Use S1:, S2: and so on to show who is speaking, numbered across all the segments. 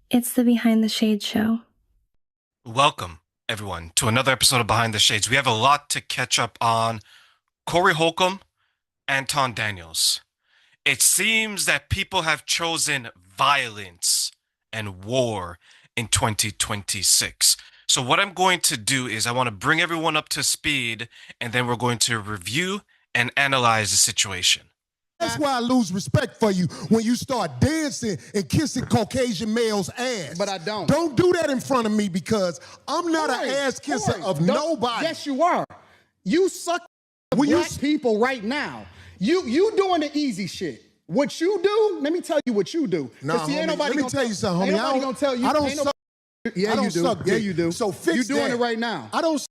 S1: It's the Behind the Shades show.
S2: Welcome, everyone, to another episode of Behind the Shades. We have a lot to catch up on. Corey Holcomb, Anton Daniels. It seems that people have chosen violence and war in 2026. So what I'm going to do is I want to bring everyone up to speed, and then we're going to review and analyze the situation.
S3: That's why I lose respect for you when you start dancing and kissing Caucasian males' ass.
S4: But I don't.
S3: Don't do that in front of me because I'm not an ass kisser of nobody.
S4: Yes, you are. You suck black people right now. You doing the easy shit. What you do, let me tell you what you do.
S3: Nah,
S4: see,
S3: homie, let me tell you something, homie.
S4: Ain't nobody gonna tell you.
S3: I don't suck.
S4: Yeah,
S3: I don't
S4: you do.
S3: suck
S4: Yeah,
S3: dick.
S4: you do.
S3: So fix
S4: You doing
S3: that.
S4: it right now.
S3: I don't.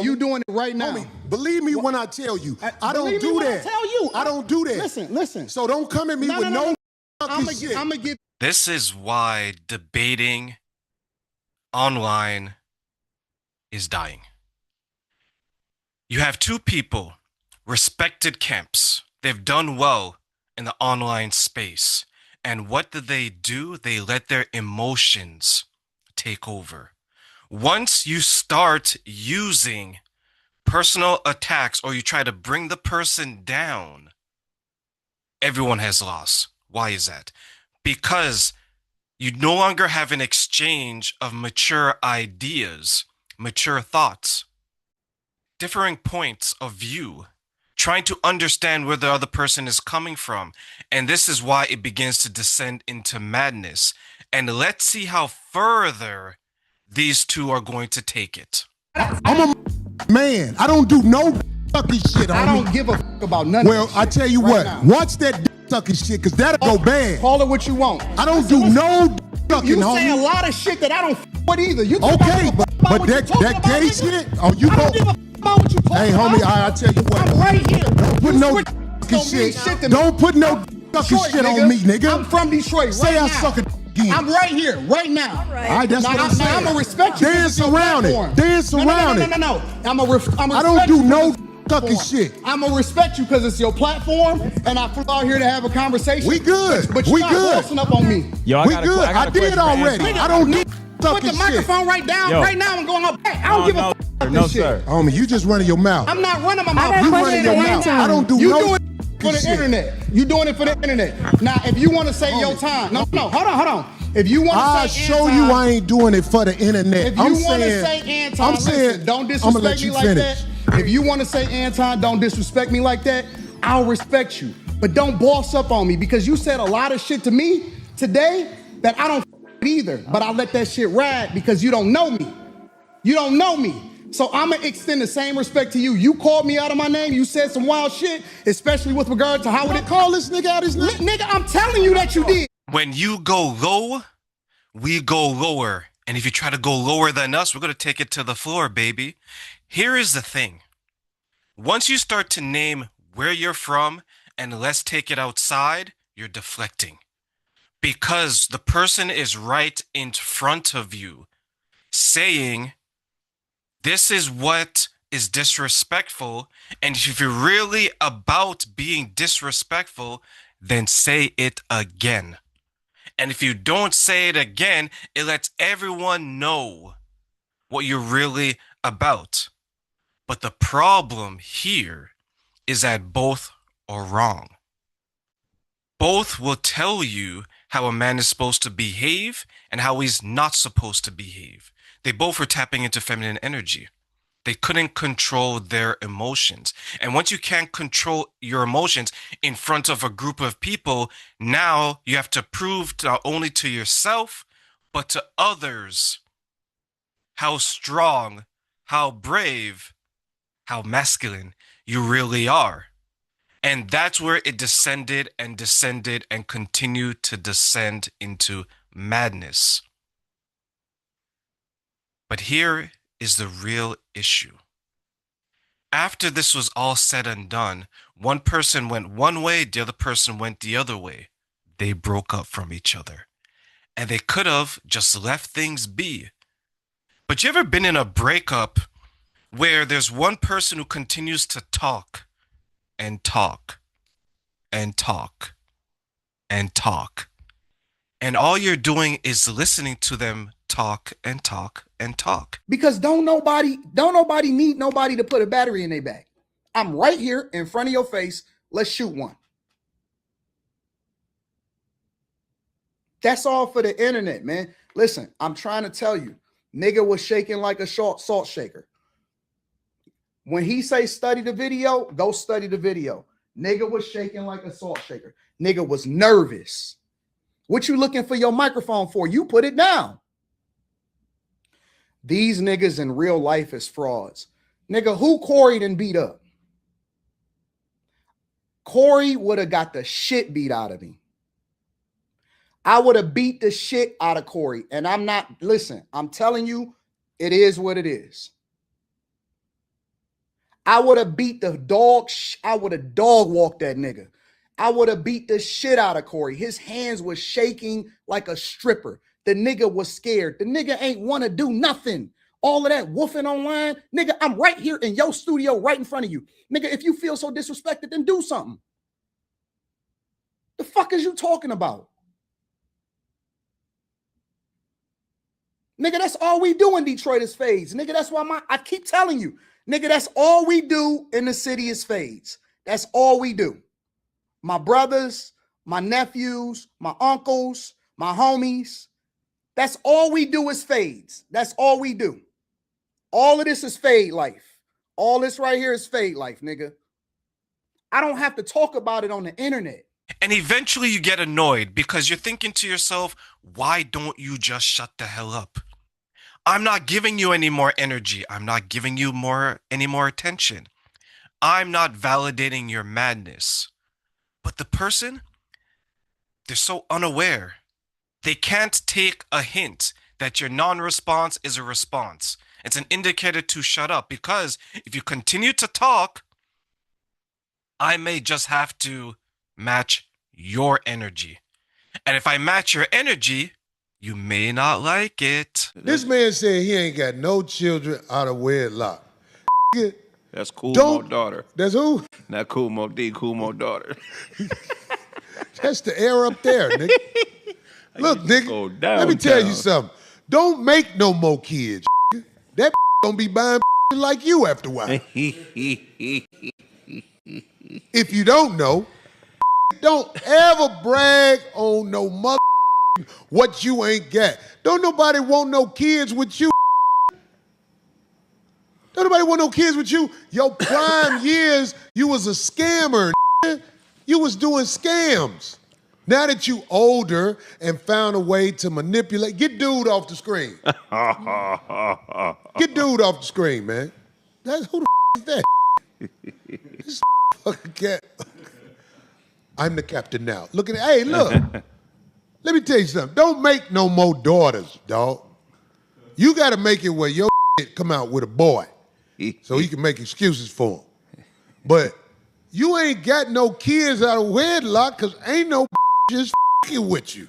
S4: You doing it right now.
S3: Homie, believe me when I tell you. I don't
S4: Believe me
S3: do
S4: when
S3: that.
S4: I tell you.
S3: I don't do that.
S4: Listen.
S3: So don't come at me with no fucking shit.
S4: I'm gonna give.
S2: This is why debating online is dying. You have two people, respected camps. They've done well in the online space. And what do? They let their emotions take over. Once you start using personal attacks or you try to bring the person down, everyone has lost. Why is that? Because you no longer have an exchange of mature ideas, mature thoughts, differing points of view, trying to understand where the other person is coming from. And this is why it begins to descend into madness. And let's see how further these two are going to take it.
S3: I'm a man. I don't do no fucking shit on
S4: I don't
S3: me.
S4: give a fuck about none
S3: Well,
S4: of this
S3: I
S4: shit
S3: tell you
S4: right
S3: what.
S4: now.
S3: Watch that sucking shit, because that'll go bad.
S4: Call it what you want.
S3: I don't do no sucking,
S4: You
S3: homie.
S4: say a lot of shit that I don't fuck with either. You think I
S3: Okay,
S4: give a
S3: but
S4: fuck about what you
S3: that
S4: talking about,
S3: gay
S4: nigga?
S3: shit? Oh, you
S4: I
S3: go.
S4: don't give a fuck about what you talking
S3: Hey,
S4: about.
S3: homie, I tell you what.
S4: I'm right here.
S3: Don't put
S4: You
S3: no
S4: switch
S3: fucking
S4: don't mean
S3: shit.
S4: shit to me.
S3: Don't put no fucking
S4: Detroit,
S3: shit on me, nigga.
S4: I'm from Detroit
S3: Say
S4: right
S3: I
S4: now.
S3: suck a again.
S4: I'm right here, right now.
S3: All right, that's what I'm saying.
S4: Now I'm gonna respect you.
S3: Dance around it. Dance around it.
S4: No. I'm gonna
S3: I don't do no sucking shit.
S4: I'm gonna respect you because it's your platform, and I flew out here to have a conversation.
S3: We good.
S4: But you're
S3: We
S4: not
S3: good.
S4: bossing up on me.
S5: Yo,
S3: We good. I did already. I don't do
S4: Put
S3: sucking
S4: the
S3: shit.
S4: microphone right down.
S5: Yo.
S4: Right now, I'm going up back. I don't give a fuck about
S5: No,
S4: this shit.
S5: sir.
S3: Homie, you just running your mouth.
S4: I'm not running my mouth.
S1: got a
S3: You
S1: question
S3: running your
S1: for
S3: mouth.
S1: Anton.
S3: I don't do
S4: You
S3: no
S4: doing it for the
S3: shit.
S4: internet. You doing it for the internet. Now, if you want to say your time, no, hold on. If you want
S3: I'll
S4: to say
S3: show
S4: Anton,
S3: you I ain't doing it for the internet.
S4: If you want to say Anton, listen, don't
S3: I'ma let
S4: disrespect me
S3: you
S4: like
S3: finish.
S4: that. If you want to say Anton, don't disrespect me like that. I'll respect you, but don't boss up on me because you said a lot of shit to me today that I don't with either. But I let that shit ride because you don't know me. You don't know me. So I'm gonna extend the same respect to you. You called me out of my name. You said some wild shit, especially with regard to how it
S3: Call this nigga out his name.
S4: Nigga, I'm telling you that you did.
S2: When you go low, we go lower. And if you try to go lower than us, we're going to take it to the floor, baby. Here is the thing. Once you start to name where you're from and let's take it outside, you're deflecting. Because the person is right in front of you saying, this is what is disrespectful. And if you're really about being disrespectful, then say it again. And if you don't say it again, it lets everyone know what you're really about. But the problem here is that both are wrong. Both will tell you how a man is supposed to behave and how he's not supposed to behave. They both were tapping into feminine energy. They couldn't control their emotions. And once you can't control your emotions in front of a group of people, now you have to prove not only to yourself, but to others how strong, how brave, how masculine you really are. And that's where it descended and continued to descend into madness. But here is the real issue. After this was all said and done, one person went one way, the other person went the other way. They broke up from each other. And they could have just left things be. But you ever been in a breakup where there's one person who continues to talk and talk and talk and talk, And all you're doing is listening to them talk and talk and talk.
S4: Because don't nobody need nobody to put a battery in their back. I'm right here in front of your face. Let's shoot one. That's all for the internet, man. Listen, I'm trying to tell you, nigga was shaking like a salt shaker. When he say study the video, go study the video. Nigga was shaking like a salt shaker. Nigga was nervous. What you looking for your microphone for? You put it down. These niggas in real life is frauds. Nigga, who Corey done beat up? Corey would have got the shit beat out of me. I would have beat the shit out of Corey. And I'm not, listen, I'm telling you, it is what it is. I would have beat the dog. I would have dog walked that nigga. I would have beat the shit out of Corey. His hands was shaking like a stripper. The nigga was scared. The nigga ain't want to do nothing. All of that woofing online. Nigga, I'm right here in your studio right in front of you. Nigga, if you feel so disrespected, then do something. The fuck is you talking about? Nigga, that's all we do in Detroit is fades. Nigga, that's why I keep telling you. Nigga, that's all we do in the city is fades. That's all we do. My brothers, my nephews, my uncles, my homies. That's all we do is fades. That's all we do. All of this is fade life. All this right here is fade life, nigga. I don't have to talk about it on the internet.
S2: And eventually you get annoyed because you're thinking to yourself, why don't you just shut the hell up? I'm not giving you any more energy. I'm not giving you any more attention. I'm not validating your madness. But the person, they're so unaware. They can't take a hint that your non-response is a response. It's an indicator to shut up, because if you continue to talk, I may just have to match your energy. And if I match your energy, you may not like it.
S3: This man said he ain't got no children out of wedlock.
S5: That's Cool Mo daughter.
S3: That's who?
S5: Not Cool Mo D, Cool Mo daughter.
S3: That's the air up there, nigga. Look, nigga, let me tell you something. Don't make no more kids. That gonna be buying like you after a while. If you don't know, don't ever brag on no mother what you ain't got. Don't nobody want no kids with you. Don't nobody want no kids with you. Your prime years, you was a scammer. You was doing scams. Now that you older and found a way to manipulate, get dude off the screen. Get dude off the screen, man. That's who the is that? This fucking cat. I'm the captain now. Look at it. Hey, look. Let me tell you something. Don't make no more daughters, dog. You got to make it where your come out with a boy so he can make excuses for him. But you ain't got no kids out of wedlock because ain't no just fucking with you.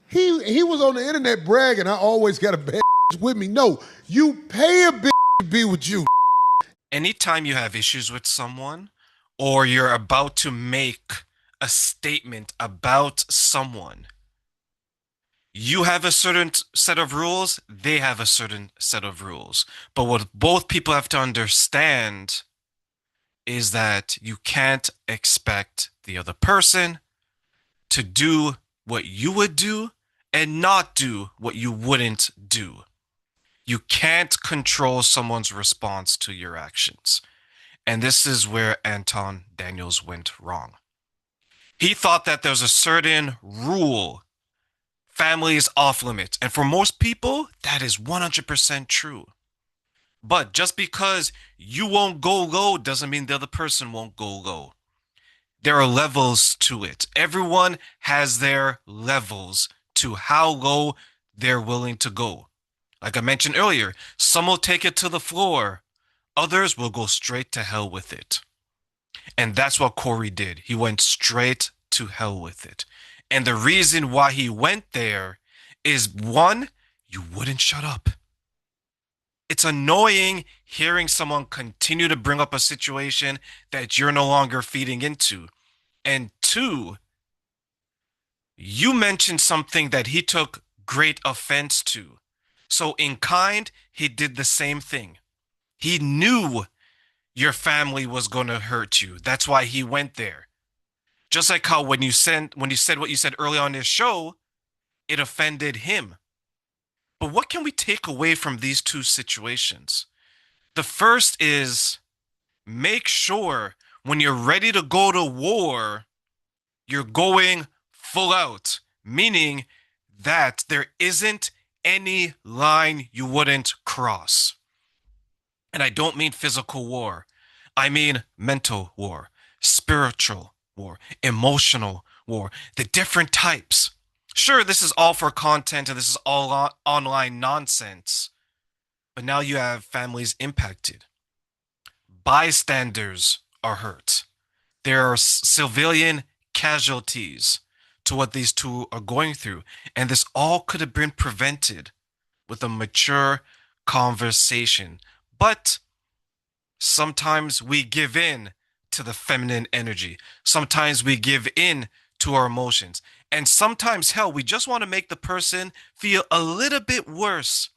S3: He was on the internet bragging, I always got a bad with me. No, you pay a bitch to be with you.
S2: Anytime you have issues with someone, or you're about to make a statement about someone, you have a certain set of rules, they have a certain set of rules. But what both people have to understand is that you can't expect the other person to do what you would do and not do what you wouldn't do. You can't control someone's response to your actions. And this is where Anton Daniels went wrong. He thought that there's a certain rule. Family is off limits. And for most people, that is 100% true. But just because you won't go low doesn't mean the other person won't go low. There are levels to it. Everyone has their levels to how low they're willing to go. Like I mentioned earlier, some will take it to the floor. Others will go straight to hell with it. And that's what Corey did. He went straight to hell with it. And the reason why he went there is, one, you wouldn't shut up. It's annoying hearing someone continue to bring up a situation that you're no longer feeding into. And two, You mentioned something that he took great offense to. So in kind, he did the same thing. He knew your family was going to hurt you. That's why he went there. Just like how when you said what you said early on this show, it offended him. But what can we take away from these two situations? The first is make sure when you're ready to go to war, you're going full out, meaning that there isn't any line you wouldn't cross. And I don't mean physical war. I mean mental war, spiritual war, emotional war, the different types. Sure, this is all for content and this is all online nonsense. But now you have families impacted. Bystanders are hurt. There are civilian casualties to what these two are going through. And this all could have been prevented with a mature conversation. But sometimes we give in to the feminine energy. Sometimes we give in to our emotions. And sometimes, hell, we just want to make the person feel a little bit worse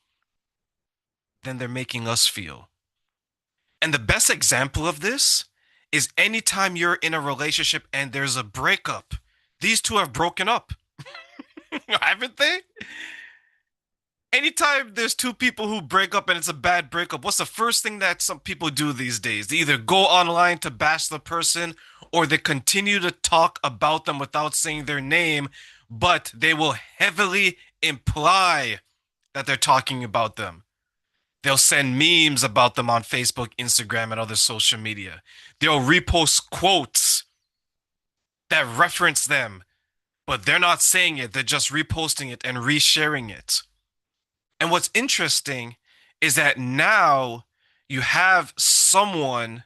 S2: than they're making us feel. And the best example of this is anytime you're in a relationship and there's a breakup. These two have broken up. Haven't they? Anytime there's two people who break up and it's a bad breakup, what's the first thing that some people do these days? They either go online to bash the person or they continue to talk about them without saying their name, but they will heavily imply that they're talking about them. They'll send memes about them on Facebook, Instagram, and other social media. They'll repost quotes that reference them, but they're not saying it. They're just reposting it and resharing it. And what's interesting is that now you have someone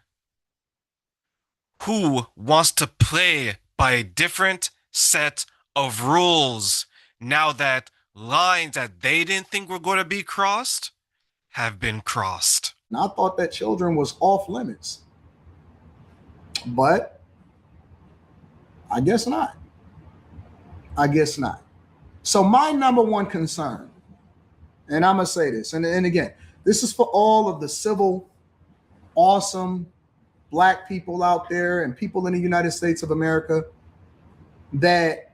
S2: who wants to play by a different set of rules now that lines that they didn't think were going to be crossed have been crossed.
S4: And I thought that children was off limits. But I guess not. I guess not. So my number one concern, and I'm going to say this, and again, this is for all of the civil, awesome Black people out there and people in the United States of America that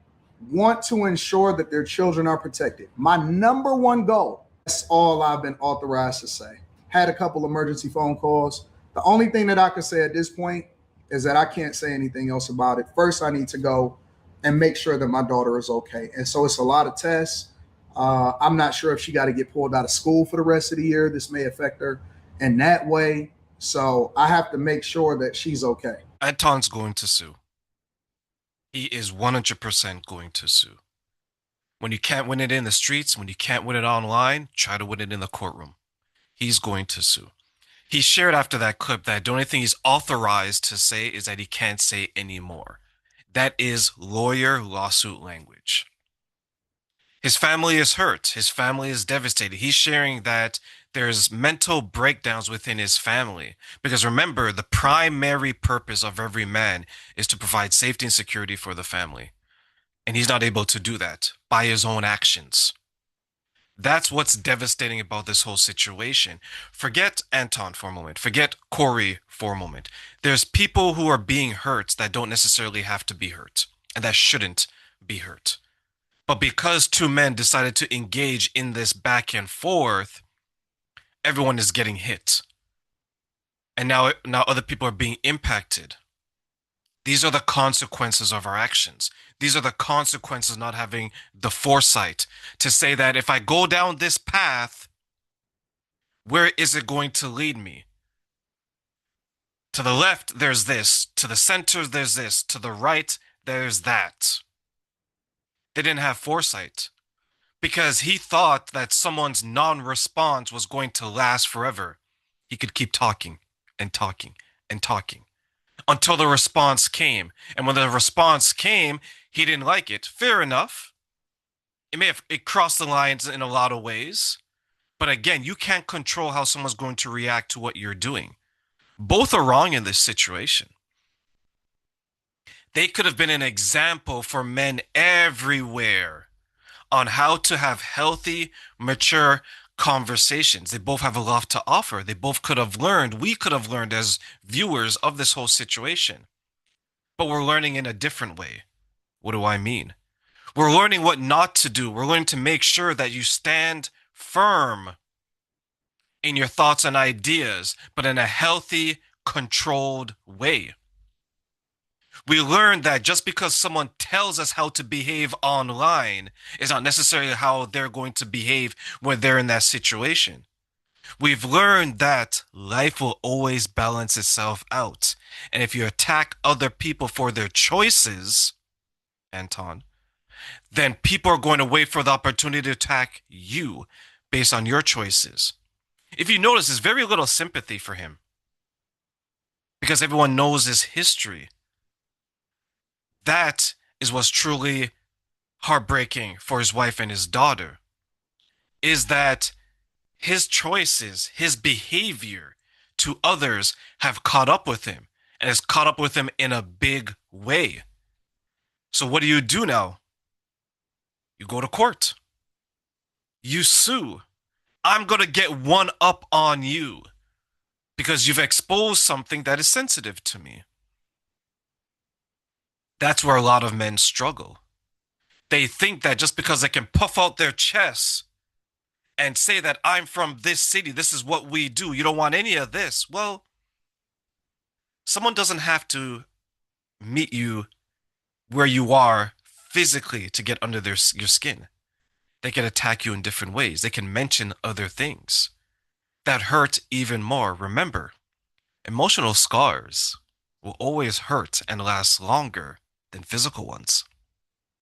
S4: want to ensure that their children are protected. My number one goal, that's all I've been authorized to say. Had a couple emergency phone calls. The only thing that I can say at this point is that I can't say anything else about it. First, I need to go and make sure that my daughter is okay. And so it's a lot of tests. I'm not sure if she got to get pulled out of school for the rest of the year. This may affect her in that way. So I have to make sure that she's okay.
S2: Anton's going to sue. He is 100% going to sue. When you can't win it in the streets, when you can't win it online, try to win it in the courtroom. He's going to sue. He shared after that clip that the only thing he's authorized to say is that he can't say anymore. That is lawyer lawsuit language. His family is hurt. His family is devastated. He's sharing that there's mental breakdowns within his family. Because remember, the primary purpose of every man is to provide safety and security for the family. And he's not able to do that by his own actions. That's what's devastating about this whole situation. Forget Anton for a moment. Forget Corey for a moment. There's people who are being hurt that don't necessarily have to be hurt and that shouldn't be hurt. But because two men decided to engage in this back and forth, everyone is getting hit. And now other people are being impacted. These are the consequences of our actions. These are the consequences of not having the foresight to say that if I go down this path, where is it going to lead me? To the left, there's this. To the center, there's this. To the right, there's that. They didn't have foresight because he thought that someone's non-response was going to last forever. He could keep talking and talking and talking until the response came. And when the response came, he didn't like it. Fair enough. It crossed the lines in a lot of ways. But again, you can't control how someone's going to react to what you're doing. Both are wrong in this situation. They could have been an example for men everywhere on how to have healthy, mature conversations. They both have a lot to offer. They both could have learned, we could have learned as viewers of this whole situation. But we're learning in a different way. What do I mean? We're learning what not to do. We're learning to make sure that you stand firm in your thoughts and ideas, but in a healthy, controlled way. We learn that just because someone tells us how to behave online is not necessarily how they're going to behave when they're in that situation. We've learned that life will always balance itself out. And if you attack other people for their choices, Anton, then people are going to wait for the opportunity to attack you based on your choices. If you notice, there's very little sympathy for him because everyone knows his history. That is what's truly heartbreaking for his wife and his daughter, is that his choices, his behavior to others have caught up with him, and has caught up with him in a big way. So what do you do now? You go to court. You sue. I'm going to get one up on you because you've exposed something that is sensitive to me. That's where a lot of men struggle. They think that just because they can puff out their chests and say that I'm from this city, this is what we do, you don't want any of this. Well, someone doesn't have to meet you where you are physically to get under your skin. They can attack you in different ways. They can mention other things that hurt even more. Remember, emotional scars will always hurt and last longer than physical ones.